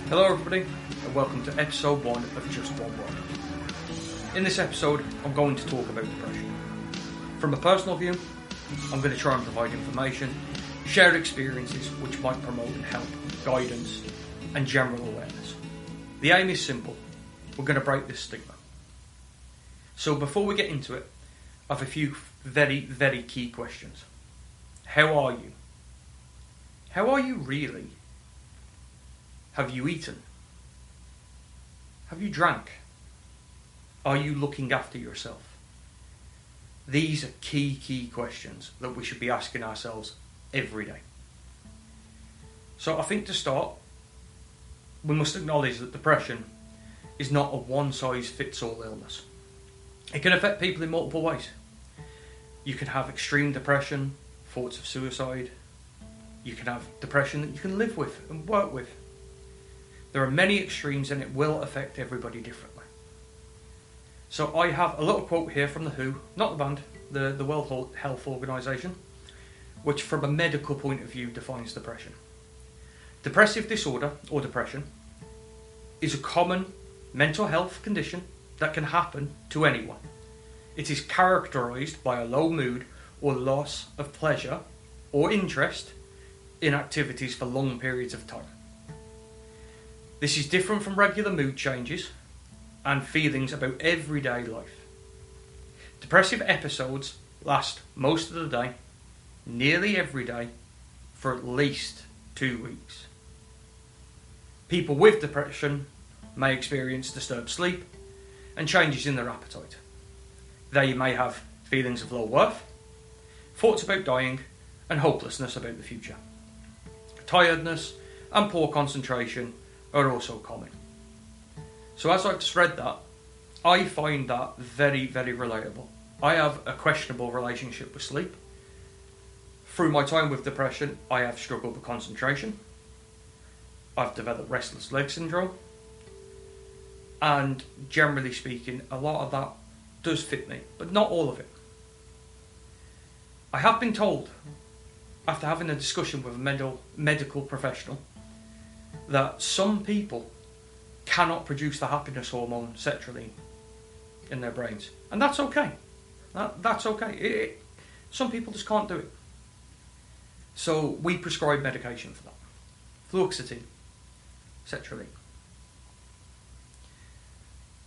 Hello everybody, and welcome to episode 1 of Just One Word. In this episode, I'm going to talk about depression. From a personal view, I'm going to try and provide information, share experiences which might promote and help, guidance, and general awareness. The aim is simple. We're going to break this stigma. So before we get into it, I have a few very, very key questions. How are you? How are you really? Have you eaten? Have you drank? Are you looking after yourself? These are key questions that we should be asking ourselves every day. So I think to start, we must acknowledge that depression is not a one-size-fits-all illness. It can affect people in multiple ways. You can have extreme depression, thoughts of suicide. You can have depression that you can live with and work with. There are many extremes and it will affect everybody differently. So I have a little quote here from the WHO, not the band, the World Health Organization, which from a medical point of view defines depression. Depressive disorder, or depression, is a common mental health condition that can happen to anyone. It is characterized by a low mood or loss of pleasure or interest in activities for long periods of time. This is different from regular mood changes and feelings about everyday life. Depressive episodes last most of the day, nearly every day, for at least 2 weeks. People with depression may experience disturbed sleep and changes in their appetite. They may have feelings of low worth, thoughts about dying, and hopelessness about the future. Tiredness and poor concentration are also common. So as I've just read that, I find that very, very relatable. I have a questionable relationship with sleep. Through my time with depression, I have struggled with concentration. I've developed restless leg syndrome. And generally speaking, a lot of that does fit me, but not all of it. I have been told, after having a discussion with a medical professional, that some people cannot produce the happiness hormone sertraline in their brains. And that's okay. That's okay. Some people just can't do it. So we prescribe medication for that. Fluoxetine, sertraline.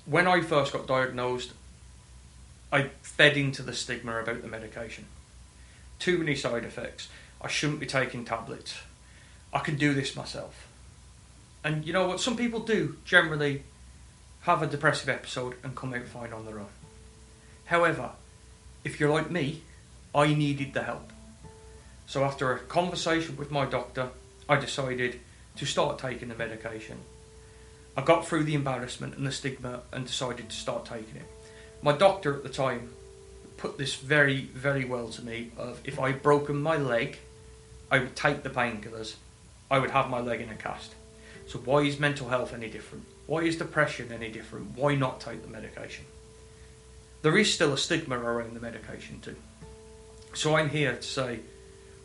When I first got diagnosed, I fed into the stigma about the medication. Too many side effects. I shouldn't be taking tablets. I can do this myself. And you know what? Some people do generally have a depressive episode and come out fine on their own. However, if you're like me, I needed the help. So after a conversation with my doctor, I decided to start taking the medication. I got through the embarrassment and the stigma and decided to start taking it. My doctor at the time put this very, very well to me of if I'd broken my leg, I would take the painkillers. I would have my leg in a cast. So why is mental health any different? Why is depression any different? Why not take the medication? There is still a stigma around the medication too. So I'm here to say,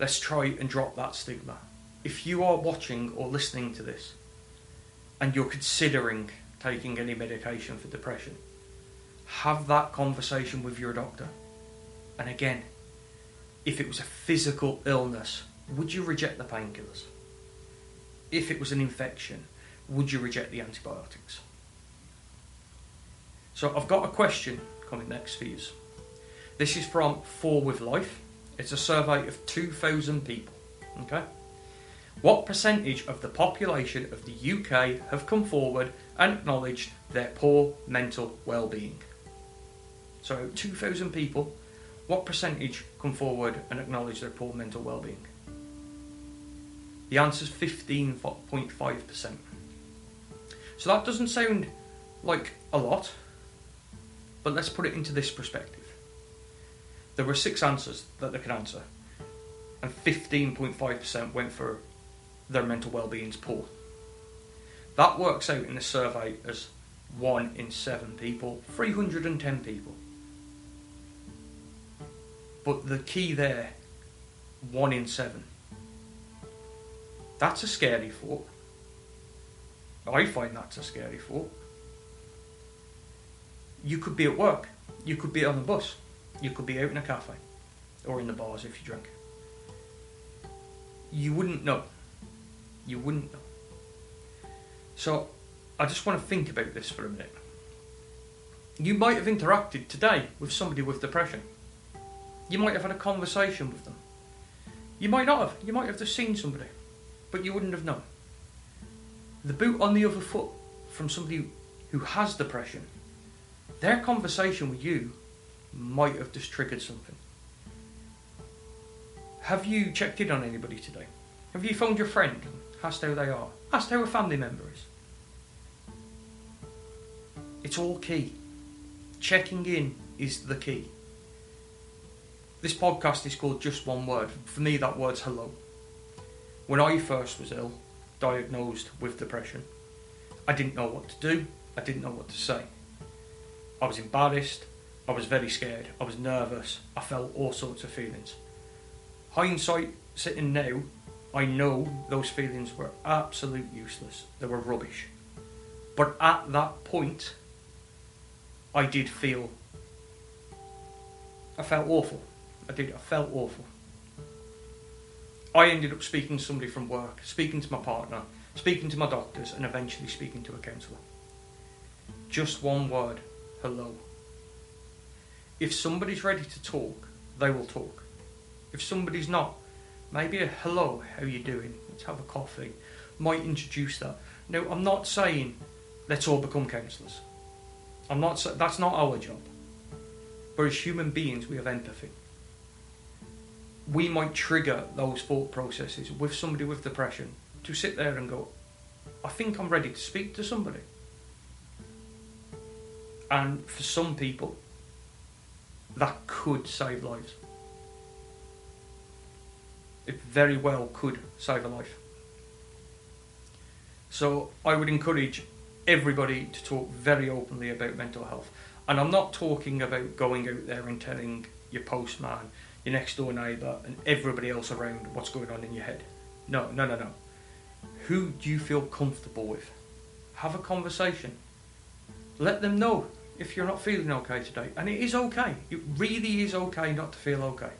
let's try and drop that stigma. If you are watching or listening to this and you're considering taking any medication for depression, have that conversation with your doctor. And again, if it was a physical illness, would you reject the painkillers? If it was an infection, would you reject the antibiotics? So I've got a question coming next for you. This is from 4 with Life. It's a survey of 2,000 people. Okay. What percentage of the population of the UK have come forward and acknowledged their poor mental well-being? So 2,000 people, what percentage come forward and acknowledge their poor mental well-being? The answer is 15.5%. So that doesn't sound like a lot, but let's put it into this perspective. There were 6 answers that they could answer, and 15.5% went for their mental well-being is poor. That works out in the survey as 1 in 7 people, 310 people. But the key there, 1 in 7. That's a scary thought. I find that's a scary thought. You could be at work. You could be on a bus. You could be out in a cafe. Or in the bars if you drink. You wouldn't know. You wouldn't know. So, I just want to think about this for a minute. You might have interacted today with somebody with depression. You might have had a conversation with them. You might not have. You might have just seen somebody. But you wouldn't have known. The boot on the other foot from somebody who has depression, their conversation with you might have just triggered something. Have you checked in on anybody today? Have you phoned your friend and asked how they are? Asked how a family member is? It's all key. Checking in is the key. This podcast is called Just One Word. For me, that word's hello. When I first was ill, diagnosed with depression, I didn't know what to do. I didn't know what to say. I was embarrassed. I was very scared. I was nervous. I felt all sorts of feelings. Hindsight, sitting now, I know those feelings were absolute useless. They were rubbish. But at that point, I felt awful. I felt awful. I ended up speaking to somebody from work, speaking to my partner, speaking to my doctors, and eventually speaking to a counsellor. Just one word, hello. If somebody's ready to talk, they will talk. If somebody's not, maybe a hello, how you doing? Let's have a coffee. Might introduce that. Now, I'm not saying let's all become counsellors. That's not our job. But as human beings, we have empathy. We might trigger those thought processes with somebody with depression to sit there and go, I think I'm ready to speak to somebody. And for some people, that could save lives. It very well could save a life. So I would encourage everybody to talk very openly about mental health. And I'm not talking about going out there and telling your postman, your next door neighbour and everybody else around what's going on in your head. No. Who do you feel comfortable with? Have a conversation. Let them know if you're not feeling okay today. And it is okay. It really is okay not to feel okay.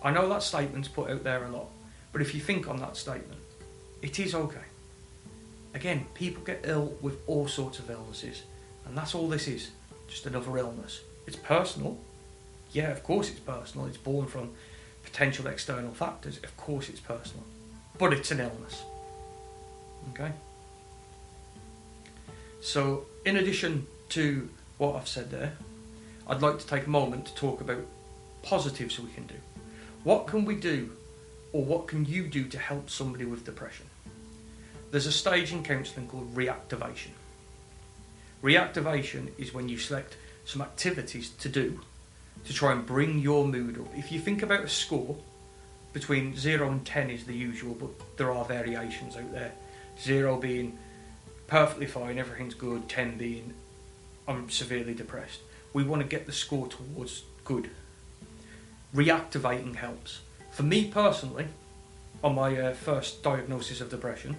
I know that statement's put out there a lot. But if you think on that statement, it is okay. Again, people get ill with all sorts of illnesses. And that's all this is. Just another illness. It's personal. Yeah, of course it's personal. It's born from potential external factors. Of course it's personal. But it's an illness. Okay? So, in addition to what I've said there, I'd like to take a moment to talk about positives we can do. What can we do, or what can you do to help somebody with depression? There's a stage in counselling called reactivation. Reactivation is when you select some activities to do to try and bring your mood up. If you think about a score, between 0 and 10 is the usual, but there are variations out there. 0 being perfectly fine, everything's good, 10 being I'm severely depressed. We want to get the score towards good. Reactivating helps. For me personally, on my first diagnosis of depression,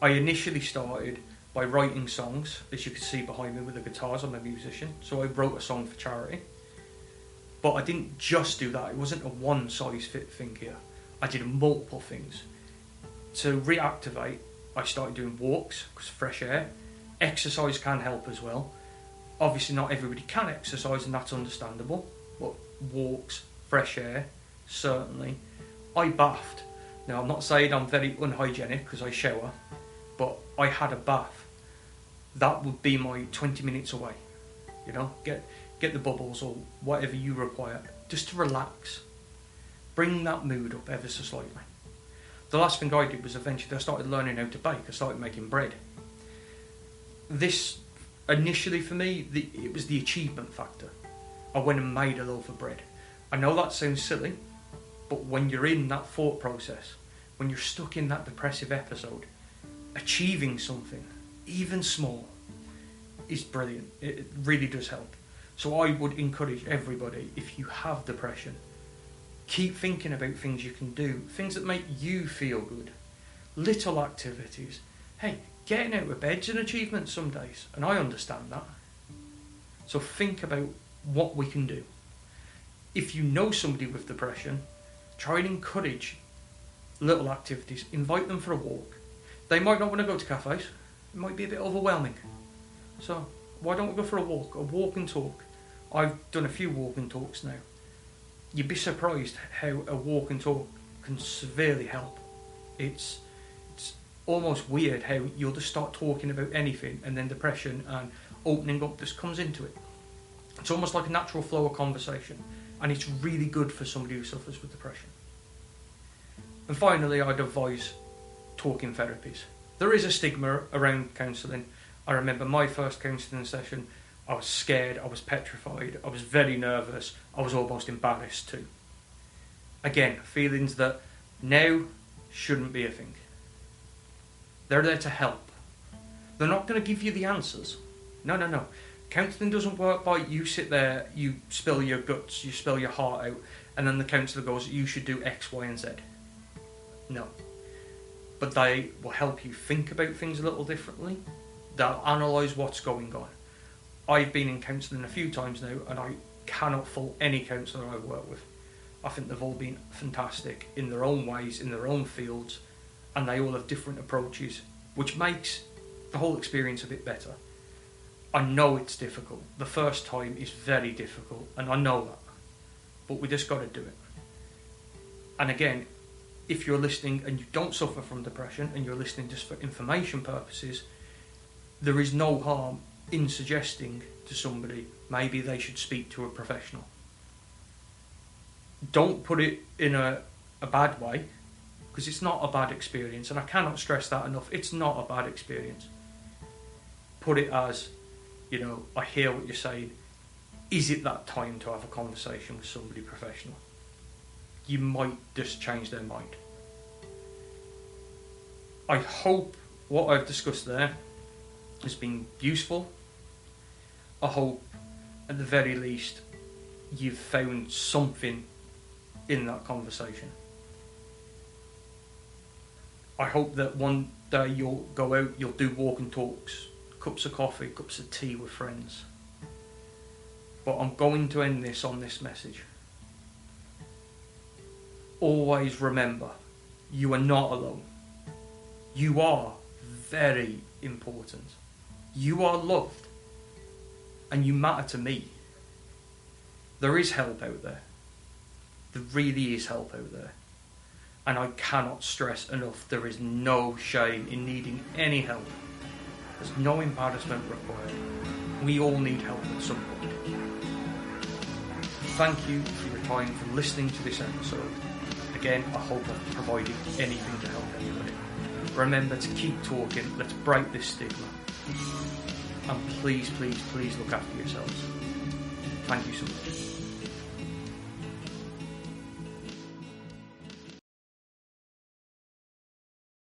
I initially started by writing songs, as you can see behind me with the guitars. I'm a musician, so I wrote a song for charity. But I didn't just do that. It wasn't a one-size-fit thing here. I did multiple things. To reactivate, I started doing walks, because fresh air. Exercise can help as well. Obviously not everybody can exercise, and that's understandable. But walks, fresh air, certainly. I bathed. Now, I'm not saying I'm very unhygienic because I shower, but I had a bath. That would be my 20 minutes away. You know, get the bubbles or whatever you require, just to relax. Bring that mood up ever so slightly. The last thing I did was eventually I started learning how to bake. I started making bread. This, initially for me, it was the achievement factor. I went and made a loaf of bread. I know that sounds silly, but when you're in that thought process, when you're stuck in that depressive episode, achieving something, even small, is brilliant. It really does help. So I would encourage everybody, if you have depression, keep thinking about things you can do, things that make you feel good, little activities. Hey, Getting out of bed's an achievement some days, and I understand that. So think about what we can do. If you know somebody with depression, try and encourage little activities. Invite them for a walk. They might not want to go to cafes. It might be a bit overwhelming. So why don't we go for a walk and talk? I've done a few walk and talks now. You'd be surprised how a walk and talk can severely help. It's almost weird how you'll just start talking about anything and then depression and opening up just comes into it. It's almost like a natural flow of conversation, and it's really good for somebody who suffers with depression. And finally, I'd advise talking therapies. There is a stigma around counselling. I remember my first counselling session, I was scared, I was petrified, I was very nervous, I was almost embarrassed too. Again, feelings that now shouldn't be a thing. They're there to help. They're not going to give you the answers. No. Counselling doesn't work by you sit there, you spill your guts, you spill your heart out, and then the counsellor goes, you should do X, Y and Z. No. But they will help you think about things a little differently. They'll analyse what's going on. I've been in counselling a few times now, and I cannot fault any counsellor I've worked with. I think they've all been fantastic in their own ways, in their own fields, and they all have different approaches, which makes the whole experience a bit better. I know it's difficult. The first time is very difficult, and I know that. But we just got to do it. And again, if you're listening and you don't suffer from depression and you're listening just for information purposes, there is no harm in suggesting to somebody maybe they should speak to a professional. Don't put it in a bad way, because it's not a bad experience, and I cannot stress that enough. It's not a bad experience. Put it as, I hear what you're saying. Is it that time to have a conversation with somebody professional? You might just change their mind. I hope what I've discussed there has been useful. I hope at the very least you've found something in that conversation. I hope that one day you'll go out, you'll do walk and talks, cups of coffee, cups of tea with friends. But I'm going to end this on this message. Always remember, you are not alone. You are very important. You are loved. And you matter to me. There is help out there. There really is help out there. And I cannot stress enough, there is no shame in needing any help. There's no embarrassment required. We all need help at some point. Thank you for your time, for listening to this episode. Again, I hope I've provided anything to help anybody. Remember to keep talking, let's break this stigma. And please, please, please look after yourselves. Thank you so much.